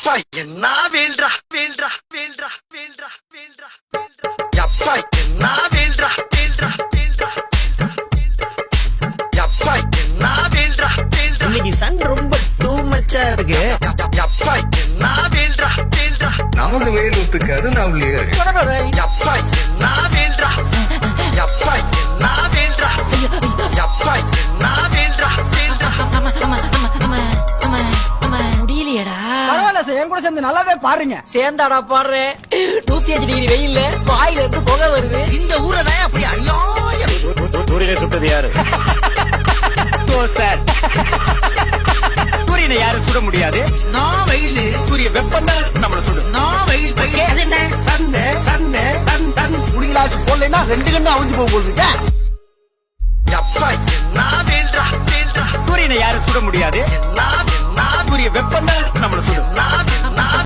யப்பா என்ன வீல்ரா வீல்ரா வீல்ரா வீல்ரா வீல்ரா யப்பா என்ன வீல்ரா வீல்ரா வீல்ரா யப்பா என்ன வீல்ரா வீல்ரா இன்னைக்கு சன் ரொம்ப டூ மச்சா இருக்கு யப்பா என்ன வீல்ரா வீல்ரா நமக்கு வெயில் ஒத்துக்காது நான் உள்ளே யப்பா என்ன வீல்ரா யப்பா என்ன வீல்ரா யப்பா என்ன வீல்ரா வீல்ரா முடியலையடா. பரவாயில்ல சார், என் கூட சேர்ந்து நல்லாவே பாருங்க. சேர்ந்தாடா பாடுறேன். 105 டிகிரி வெயில்ல வாயில இருந்து புகை வருது. இந்த ஊரை தான் அப்படி அநியாயம். சூரியனை சுட்டது யாரு? சூரியனை யாரும் சுட முடியாது. நான் வெயில் சூரிய வெப்பம் தான் நம்மள சுடும். நான் வெயில் குடிங்களாச்சு போடலைன்னா 2 கண்ணு அவிஞ்சு போக போகுது. யப்பா என்ன வீல்ரா வீல்ரா சூரியனை யாரும் சுட முடியாது. என்ன சூரிய வெப்பம் தான் நம்மள சுடும்.